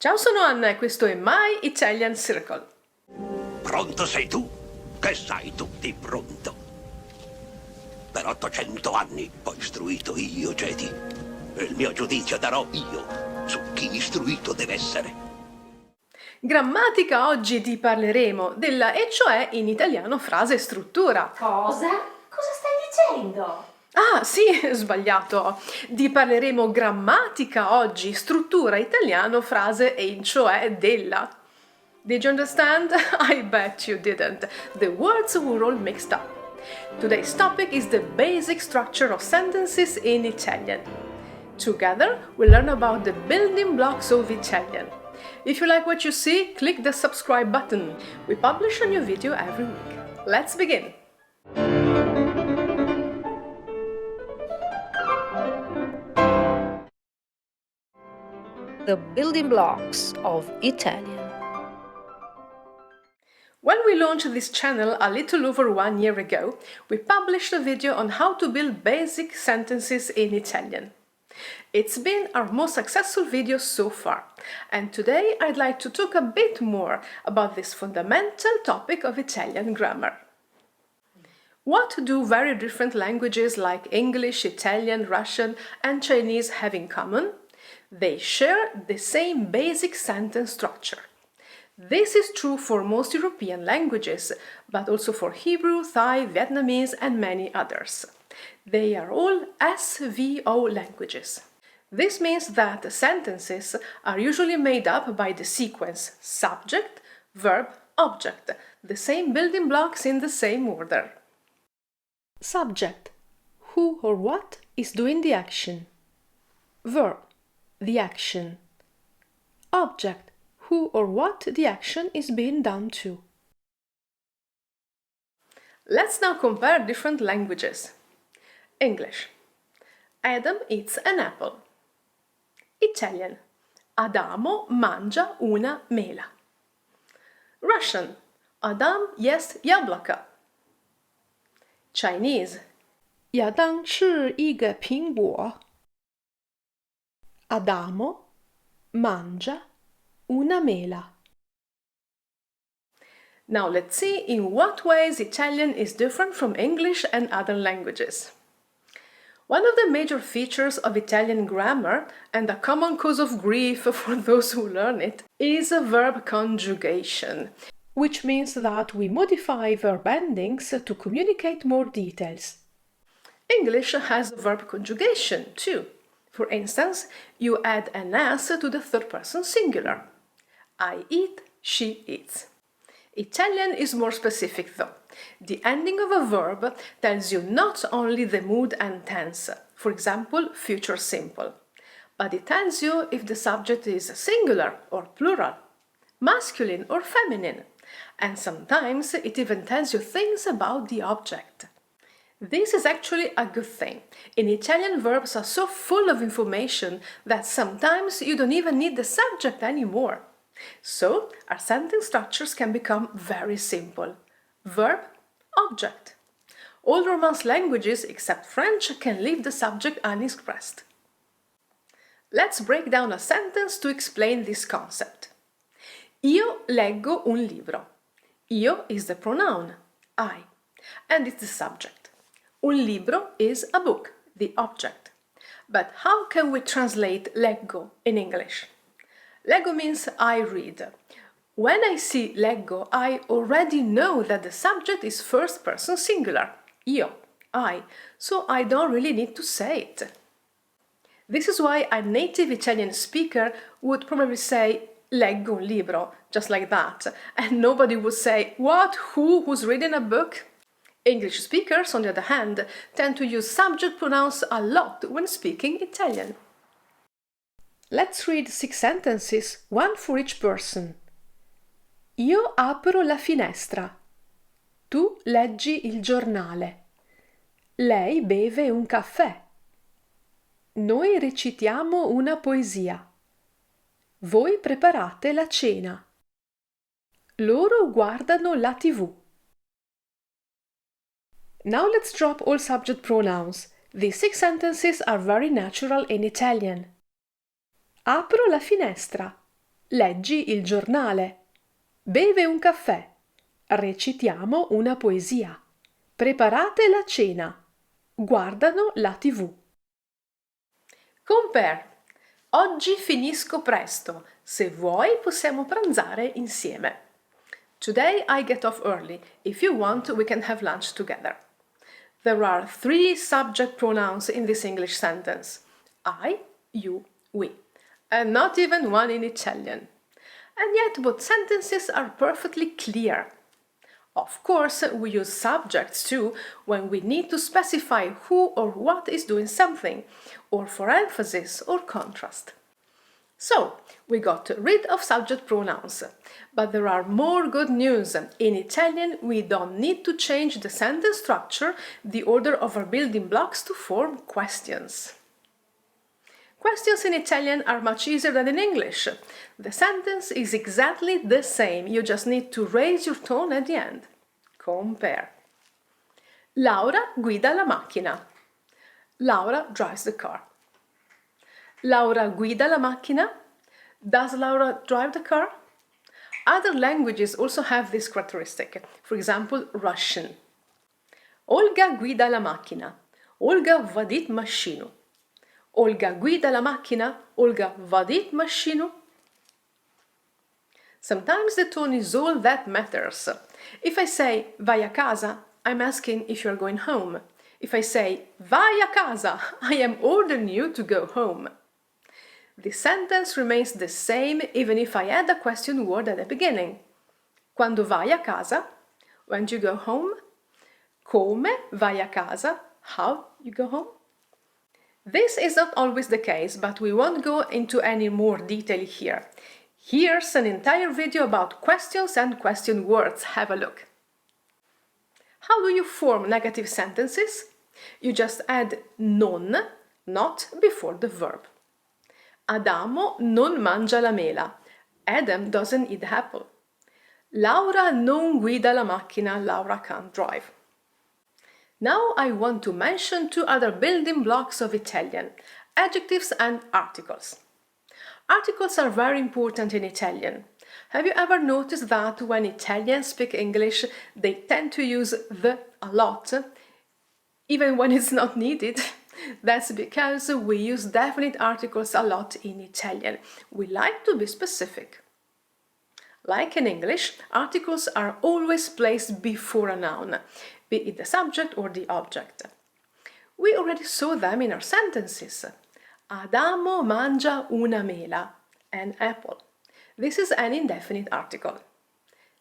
Ciao, sono Anna e questo è My Italian Circle. Pronto sei tu? Che sai tu di pronto? Per 800 anni ho istruito io, Jedi. E il mio giudizio darò io su chi istruito deve essere. Grammatica, oggi ti parleremo della e cioè in italiano frase e struttura. Cosa? Cosa stai dicendo? Ah, sì, sbagliato. Ti parleremo grammatica oggi, struttura italiano, frase e in cioè della. Did you understand? I bet you didn't. The words were all mixed up. Today's topic is the basic structure of sentences in Italian. Together, we'll learn about the building blocks of Italian. If you like what you see, click the subscribe button. We publish a new video every week. Let's begin! The building blocks of Italian. When we launched this channel a little over 1 year ago, we published a video on how to build basic sentences in Italian. It's been our most successful video so far, and today I'd like to talk a bit more about this fundamental topic of Italian grammar. What do very different languages like English, Italian, Russian, and Chinese have in common? They share the same basic sentence structure. This is true for most European languages, but also for Hebrew, Thai, Vietnamese, and many others. They are all SVO languages. This means that sentences are usually made up by the sequence subject, verb, object, the same building blocks in the same order. Subject: who or what is doing the action. Verb: the action. Object: who or what the action is being done to. Let's now compare different languages. English: Adam eats an apple. Italian: Adamo mangia una mela. Russian: Adam ест яблоко. Chinese: 亚当吃一个苹果. Adamo mangia una mela. Now let's see in what ways Italian is different from English and other languages. One of the major features of Italian grammar, and a common cause of grief for those who learn it, is a verb conjugation, which means that we modify verb endings to communicate more details. English has verb conjugation too. For instance, you add an s to the third person singular. I eat, she eats. Italian is more specific though. The ending of a verb tells you not only the mood and tense, for example, future simple, but it tells you if the subject is singular or plural, masculine or feminine, and sometimes it even tells you things about the object. This is actually a good thing. In Italian, verbs are so full of information that sometimes you don't even need the subject anymore. So, our sentence structures can become very simple. Verb, object. All Romance languages, except French, can leave the subject unexpressed. Let's break down a sentence to explain this concept. Io leggo un libro. Io is the pronoun, I, and it's the subject. Un libro is a book, the object. But how can we translate leggo in English? Leggo means I read. When I see leggo, I already know that the subject is first person singular, io, I, so I don't really need to say it. This is why a native Italian speaker would probably say leggo un libro, just like that, and nobody would say, what, who's reading a book? English speakers, on the other hand, tend to use subject pronouns a lot when speaking Italian. Let's read 6 sentences, one for each person. Io apro la finestra. Tu leggi il giornale. Lei beve un caffè. Noi recitiamo una poesia. Voi preparate la cena. Loro guardano la TV. Now let's drop all subject pronouns. These 6 sentences are very natural in Italian. Apro la finestra. Leggi il giornale. Beve un caffè. Recitiamo una poesia. Preparate la cena. Guardano la TV. Compare. Oggi finisco presto. Se vuoi possiamo pranzare insieme. Today I get off early. If you want, we can have lunch together. There are 3 subject pronouns in this English sentence. I, you, we. And not even one in Italian. And yet both sentences are perfectly clear. Of course, we use subjects too when we need to specify who or what is doing something, or for emphasis or contrast. So, we got rid of subject pronouns. But there are more good news. In Italian, we don't need to change the sentence structure, the order of our building blocks to form questions. Questions in Italian are much easier than in English. The sentence is exactly the same, you just need to raise your tone at the end. Compare. Laura guida la macchina. Laura drives the car. Laura guida la macchina. Does Laura drive the car? Other languages also have this characteristic. For example, Russian. Olga guida la macchina. Olga vadit mashinu. Olga guida la macchina. Olga vadit mashinu. Sometimes the tone is all that matters. If I say vai a casa, I'm asking if you're going home. If I say vai a casa, I am ordering you to go home. The sentence remains the same even if I add a question word at the beginning. Quando vai a casa? When do you go home? Come vai a casa? How you go home? This is not always the case, but we won't go into any more detail here. Here's an entire video about questions and question words. Have a look. How do you form negative sentences? You just add non, not, before the verb. Adamo non mangia la mela. Adam doesn't eat the apple. Laura non guida la macchina. Laura can't drive. Now I want to mention 2 other building blocks of Italian: adjectives and articles. Articles are very important in Italian. Have you ever noticed that when Italians speak English, they tend to use the a lot, even when it's not needed? That's because we use definite articles a lot in Italian. We like to be specific. Like in English, articles are always placed before a noun, be it the subject or the object. We already saw them in our sentences. Adamo mangia una mela, an apple. This is an indefinite article.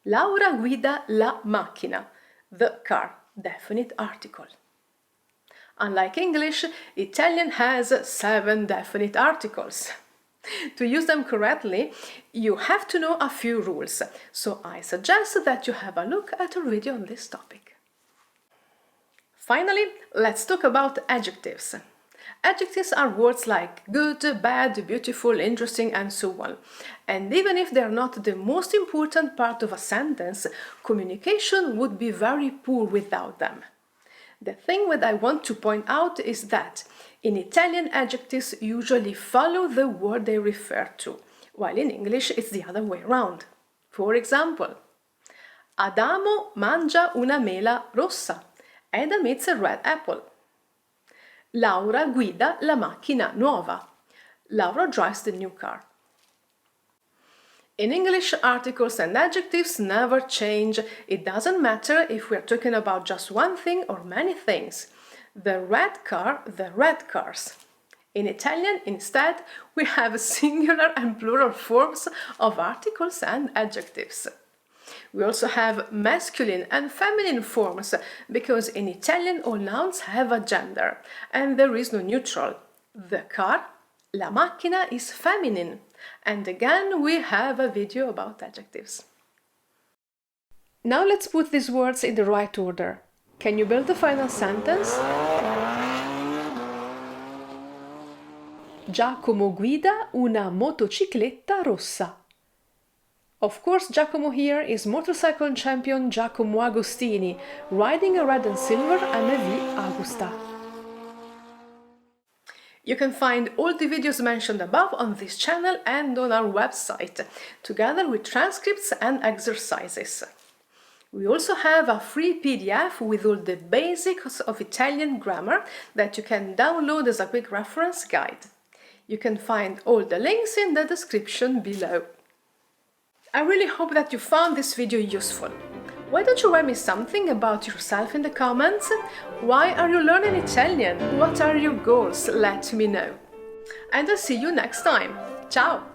Laura guida la macchina, the car, definite article. Unlike English, Italian has 7 definite articles. To use them correctly, you have to know a few rules, so I suggest that you have a look at a video on this topic. Finally, let's talk about adjectives. Adjectives are words like good, bad, beautiful, interesting, and so on. And even if they are not the most important part of a sentence, communication would be very poor without them. The thing that I want to point out is that in Italian, adjectives usually follow the word they refer to, while in English it's the other way around. For example, Adamo mangia una mela rossa. Adam eats a red apple. Laura guida la macchina nuova. Laura drives the new car. In English, articles and adjectives never change. It doesn't matter if we're talking about just one thing or many things. The red car, the red cars. In Italian, instead, we have singular and plural forms of articles and adjectives. We also have masculine and feminine forms because in Italian all nouns have a gender and there is no neutral. The car, la macchina, is feminine. And again, we have a video about adjectives. Now let's put these words in the right order. Can you build the final sentence? Giacomo guida una motocicletta rossa. Of course, Giacomo here is motorcycle champion Giacomo Agostini, riding a red and silver MV Agusta. You can find all the videos mentioned above on this channel and on our website, together with transcripts and exercises. We also have a free PDF with all the basics of Italian grammar that you can download as a quick reference guide. You can find all the links in the description below. I really hope that you found this video useful. Why don't you write me something about yourself in the comments? Why are you learning Italian? What are your goals? Let me know. And I'll see you next time. Ciao!